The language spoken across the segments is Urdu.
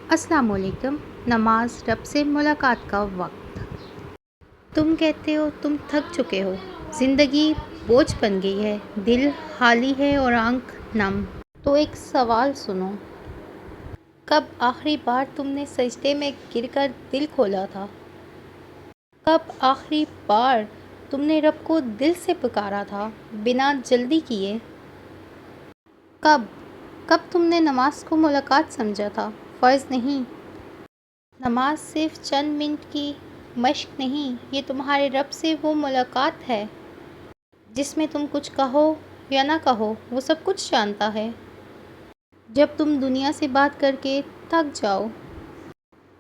السلام علیکم۔ نماز رب سے ملاقات کا وقت۔ تم کہتے ہو تم تھک چکے ہو، زندگی بوجھ بن گئی ہے، دل خالی ہے اور آنکھ نم۔ تو ایک سوال سنو، کب آخری بار تم نے سجدے میں گر کر دل کھولا تھا؟ کب آخری بار تم نے رب کو دل سے پکارا تھا، بنا جلدی کیے؟ کب تم نے نماز کو ملاقات سمجھا تھا، فرض نہیں؟ نماز صرف چند منٹ کی مشق نہیں، یہ تمہارے رب سے وہ ملاقات ہے جس میں تم کچھ کہو یا نہ کہو وہ سب کچھ جانتا ہے۔ جب تم دنیا سے بات کر کے تھک جاؤ،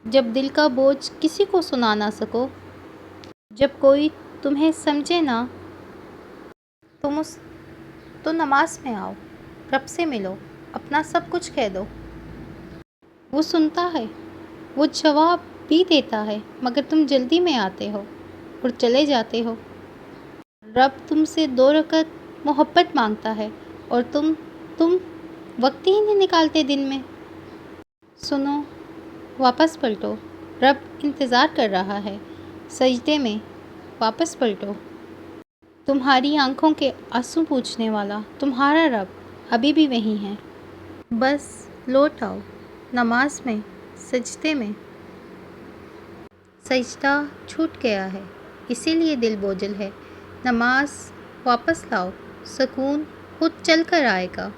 جب دل کا بوجھ کسی کو سنا نہ سکو، جب کوئی تمہیں سمجھے نہ، تو نماز میں آؤ، رب سے ملو، اپنا سب کچھ کہہ دو۔ وہ سنتا ہے، وہ جواب بھی دیتا ہے، مگر تم جلدی میں آتے ہو اور چلے جاتے ہو۔ رب تم سے 2 رکعت محبت مانگتا ہے اور تم وقت ہی نہیں نکالتے دن میں۔ سنو، واپس پلٹو، رب انتظار کر رہا ہے۔ سجدے میں واپس پلٹو۔ تمہاری آنکھوں کے آنسو پوچھنے والا تمہارا رب ابھی بھی وہیں ہے۔ بس لوٹ آؤ نماز میں، سجدے میں۔ سجدہ چھوٹ گیا ہے، اسی لیے دل بوجھل ہے۔ نماز واپس لاؤ، سکون خود چل کر آئے گا۔